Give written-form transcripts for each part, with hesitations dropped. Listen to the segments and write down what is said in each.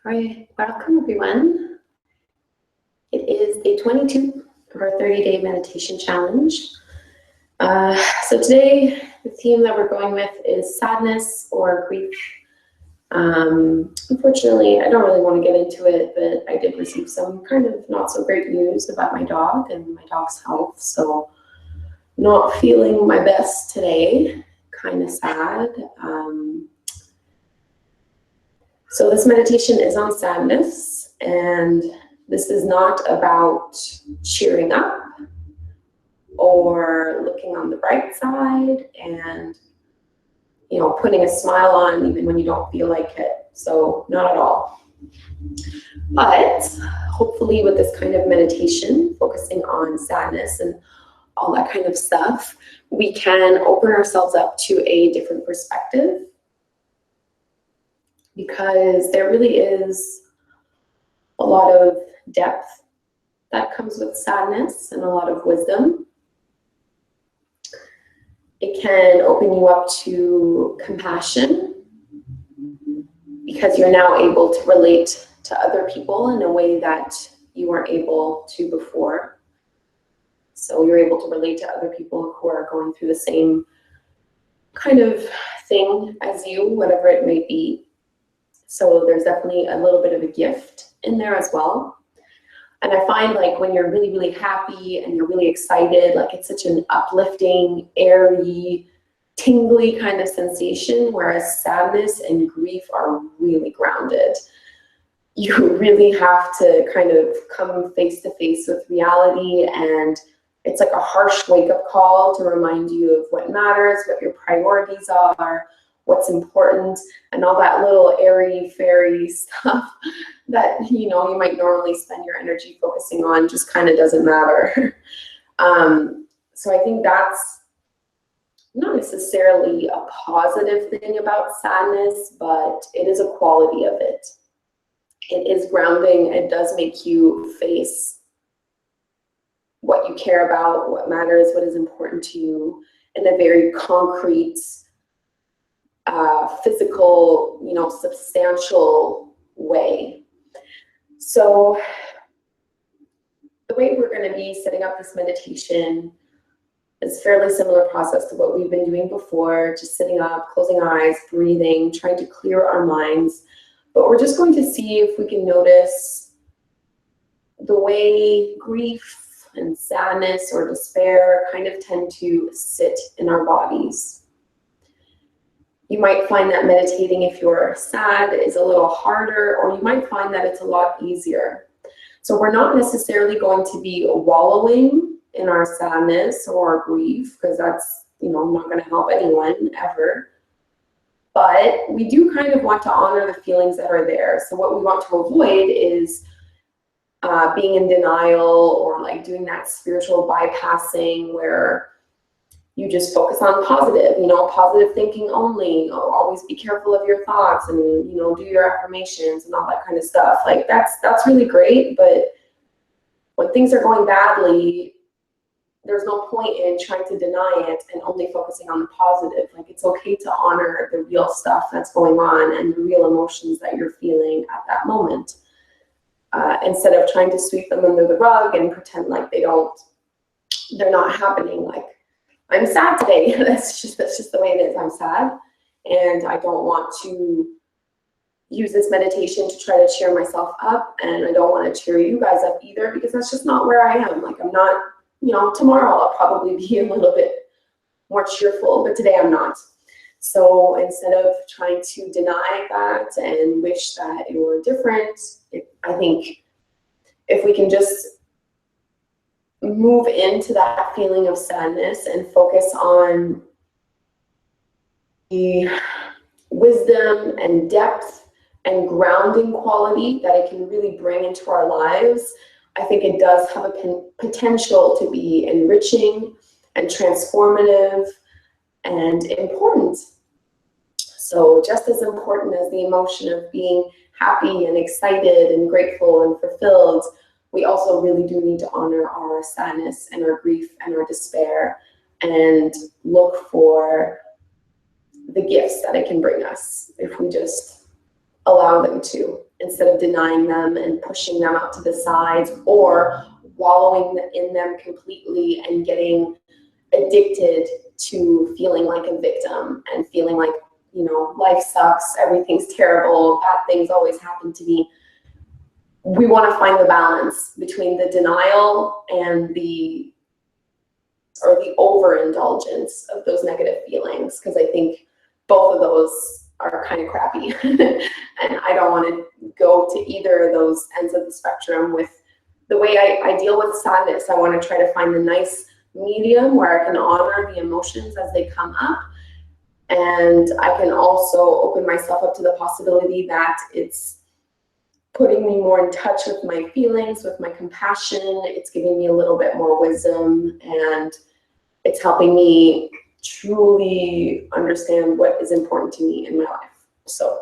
All right, welcome everyone. It is day 22 of our 30-day meditation challenge. So today, the theme that we're going with is sadness or grief. Unfortunately, I don't really want to get into it, but I did receive some kind of not so great news about my dog and my dog's health. So not feeling my best today, kind of sad. So this meditation is on sadness, and this is not about cheering up or looking on the bright side and, putting a smile on even when you don't feel like it. So not at all. But hopefully with this kind of meditation, focusing on sadness and all that kind of stuff, we can open ourselves up to a different perspective, because there really is a lot of depth that comes with sadness and a lot of wisdom. It can open you up to compassion, because you're now able to relate to other people in a way that you weren't able to before. So you're able to relate to other people who are going through the same kind of thing as you, whatever it may be. So there's definitely a little bit of a gift in there as well. And I find like when you're really, really happy and you're really excited, like it's such an uplifting, airy, tingly kind of sensation, whereas sadness and grief are really grounded. You really have to kind of come face to face with reality, and it's like a harsh wake-up call to remind you of what matters, what your priorities are, what's important, and all that little airy fairy stuff that you might normally spend your energy focusing on just kind of doesn't matter. So I think that's not necessarily a positive thing about sadness, but it is a quality of it. It is grounding. It does make you face what you care about, what matters, what is important to you in a very concrete, physical, substantial way. So the way we're going to be setting up this meditation is fairly similar process to what we've been doing before, just sitting up, closing our eyes, breathing, trying to clear our minds. But we're just going to see if we can notice the way grief and sadness or despair kind of tend to sit in our bodies. You might find that meditating, if you're sad, is a little harder, or you might find that it's a lot easier. So we're not necessarily going to be wallowing in our sadness or grief, because that's, not going to help anyone ever. But we do kind of want to honor the feelings that are there. So what we want to avoid is being in denial, or like doing that spiritual bypassing where you just focus on positive, positive thinking only. Always be careful of your thoughts, and do your affirmations and all that kind of stuff. Like that's really great, but when things are going badly, there's no point in trying to deny it and only focusing on the positive. Like it's okay to honor the real stuff that's going on and the real emotions that you're feeling at that moment, instead of trying to sweep them under the rug and pretend like they're not happening. Like, I'm sad today. That's just the way it is. I'm sad, and I don't want to use this meditation to try to cheer myself up, and I don't want to cheer you guys up either, because that's just not where I am. Like I'm not, tomorrow I'll probably be a little bit more cheerful, but today I'm not. So instead of trying to deny that and wish that it were different, I think if we can just move into that feeling of sadness and focus on the wisdom and depth and grounding quality that it can really bring into our lives, I think it does have a potential to be enriching and transformative and important. So just as important as the emotion of being happy and excited and grateful and fulfilled, we also really do need to honor our sadness and our grief and our despair, and look for the gifts that it can bring us if we just allow them to, instead of denying them and pushing them out to the sides or wallowing in them completely and getting addicted to feeling like a victim and feeling like, life sucks, everything's terrible, bad things always happen to me. We want to find the balance between the denial and the overindulgence of those negative feelings, because I think both of those are kind of crappy. And I don't want to go to either of those ends of the spectrum. With the way I deal with sadness, I want to try to find the nice medium where I can honor the emotions as they come up. And I can also open myself up to the possibility that it's putting me more in touch with my feelings, with my compassion. It's giving me a little bit more wisdom, and it's helping me truly understand what is important to me in my life. So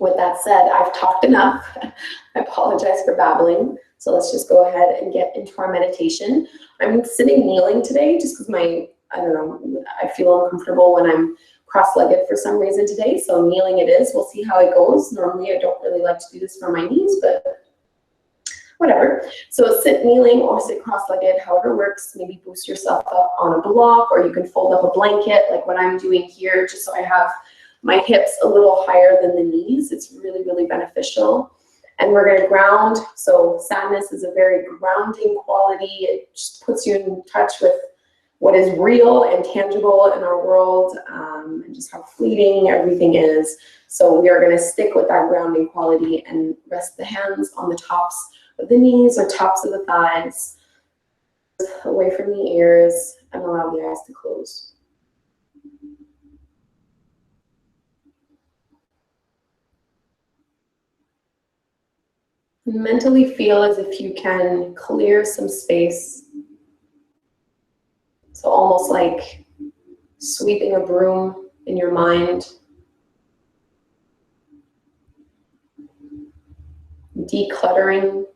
with that said, I've talked enough. I apologize for babbling. So let's just go ahead and get into our meditation. I'm sitting kneeling today just because I feel uncomfortable when I'm cross-legged for some reason today. So kneeling it is. We'll see how it goes. Normally I don't really like to do this for my knees, but whatever. So sit kneeling or sit cross-legged, however works. Maybe boost yourself up on a block, or you can fold up a blanket like what I'm doing here, just so I have my hips a little higher than the knees. It's really, really beneficial. And we're going to ground. So sadness is a very grounding quality. It just puts you in touch with what is real and tangible in our world, and just how fleeting everything is. So we are going to stick with that grounding quality and rest the hands on the tops of the knees or tops of the thighs, away from the ears, and allow the eyes to close. Mentally feel as if you can clear some space. So almost like sweeping a broom in your mind, decluttering.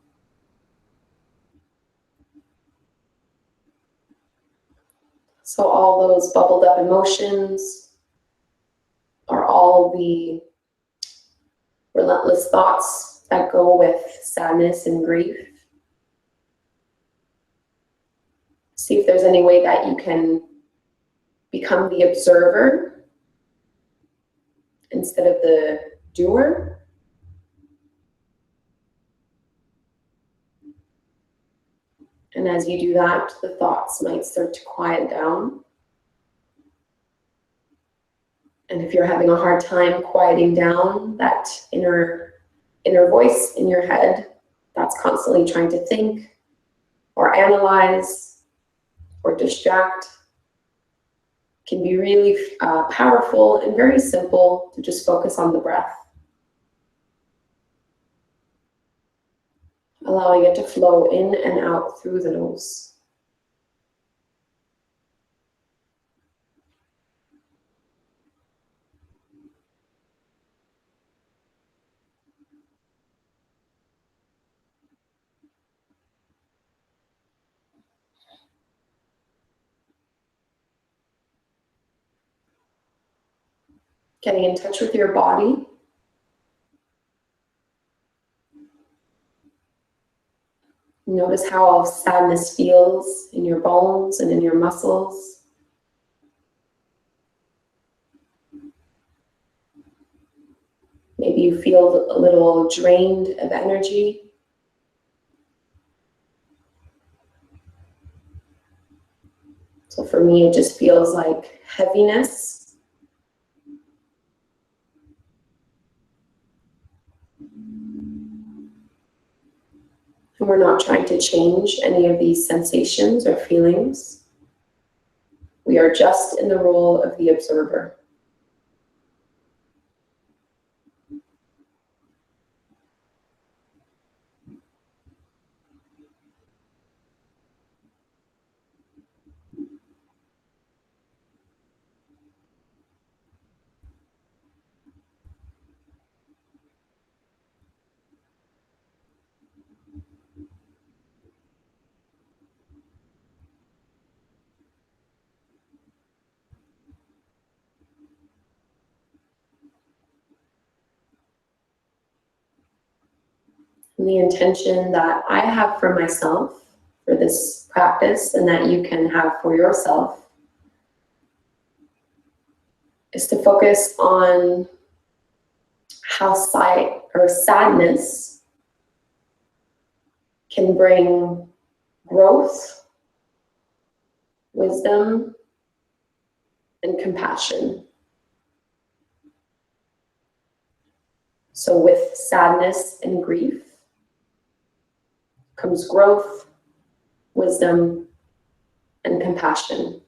So all those bubbled up emotions, or all the relentless thoughts that go with sadness and grief. See if there's any way that you can become the observer instead of the doer. And as you do that, the thoughts might start to quiet down. And if you're having a hard time quieting down that inner voice in your head that's constantly trying to think or analyze or distract, can be really powerful and very simple to just focus on the breath, allowing it to flow in and out through the nose. Getting in touch with your body. Notice how sadness feels in your bones and in your muscles. Maybe you feel a little drained of energy. So for me, it just feels like heaviness. And we're not trying to change any of these sensations or feelings. We are just in the role of the observer. And the intention that I have for myself for this practice and that you can have for yourself is to focus on how sadness can bring growth, wisdom, and compassion. So with sadness and grief comes growth, wisdom, and compassion.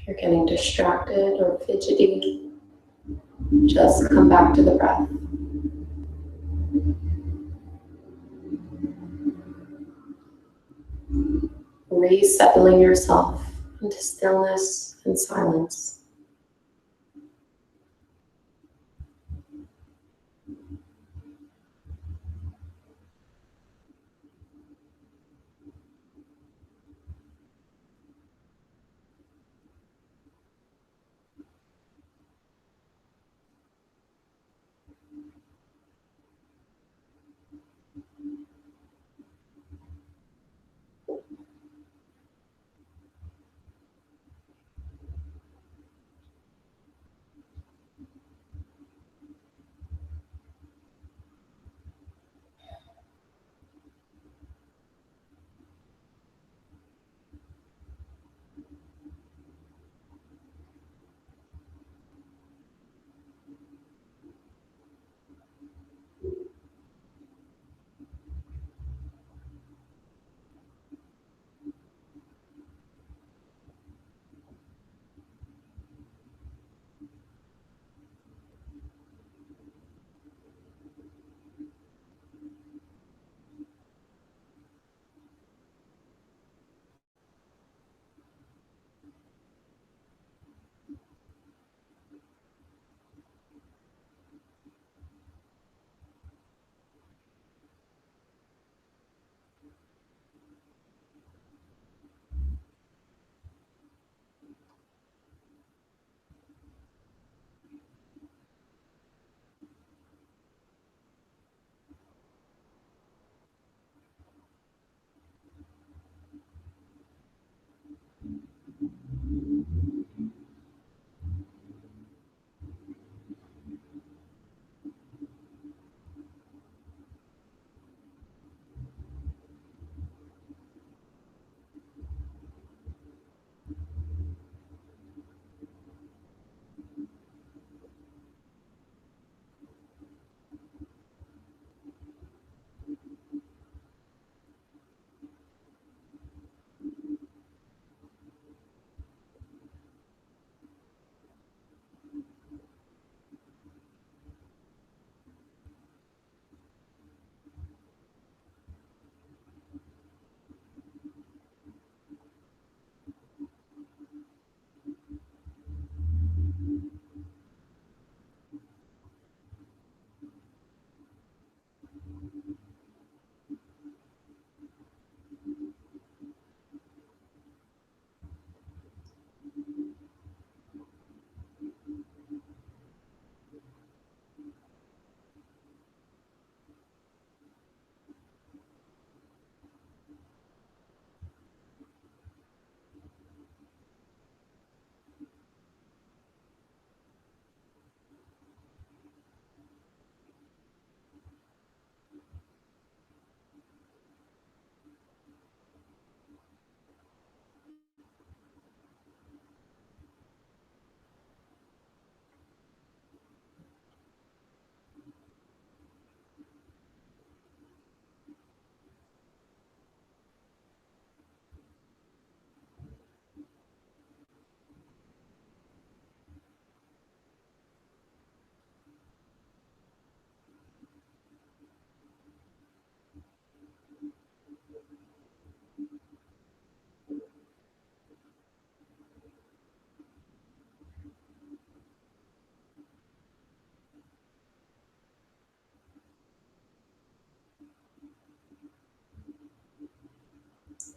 If you're getting distracted or fidgety, just come back to the breath. Resettling yourself into stillness and silence.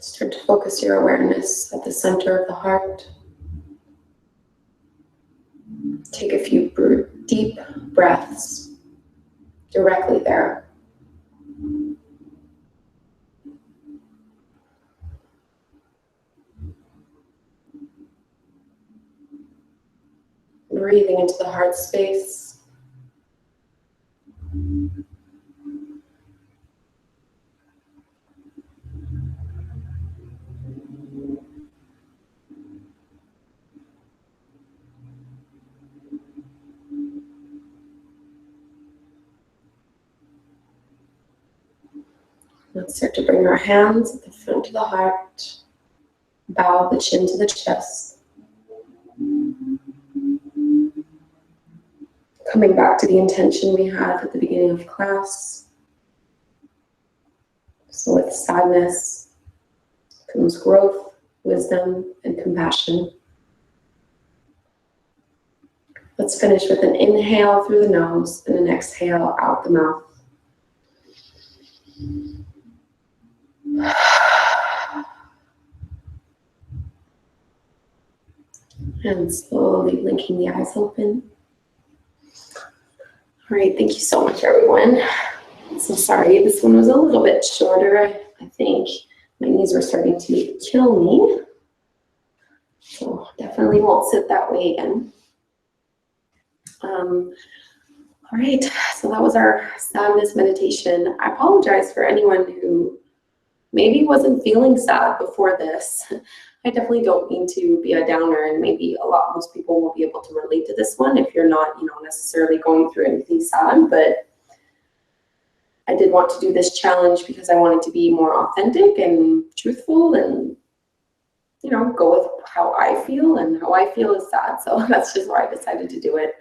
Start to focus your awareness at the center of the heart. Take a few deep breaths directly there. Breathing into the heart space. Let's start to bring our hands at the front of the heart. Bow the chin to the chest. Coming back to the intention we had at the beginning of class. So with sadness comes growth, wisdom, and compassion. Let's finish with an inhale through the nose and an exhale out the mouth. And slowly blinking the eyes open. All right, thank you so much, everyone. I'm so sorry, this one was a little bit shorter. I think my knees were starting to kill me. So definitely won't sit that way again. All right, so that was our sadness meditation. I apologize for anyone who maybe wasn't feeling sad before this. I definitely don't mean to be a downer, and maybe most people will be able to relate to this one if you're not, necessarily going through anything sad, but I did want to do this challenge because I wanted to be more authentic and truthful and, go with how I feel, and how I feel is sad. So that's just why I decided to do it.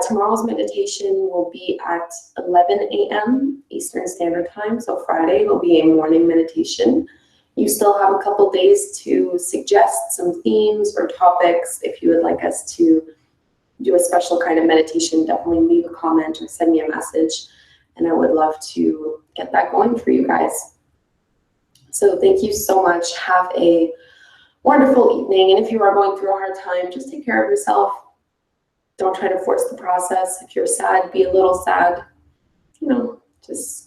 Tomorrow's meditation will be at 11 a.m. Eastern Standard Time. So Friday will be a morning meditation. You still have a couple days to suggest some themes or topics. If you would like us to do a special kind of meditation, definitely leave a comment or send me a message. And I would love to get that going for you guys. So thank you so much. Have a wonderful evening. And if you are going through a hard time, just take care of yourself. Don't try to force the process. If you're sad, be a little sad. Just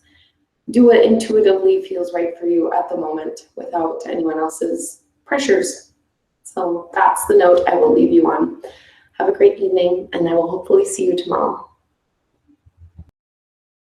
do what intuitively feels right for you at the moment without anyone else's pressures. So that's the note I will leave you on. Have a great evening, and I will hopefully see you tomorrow.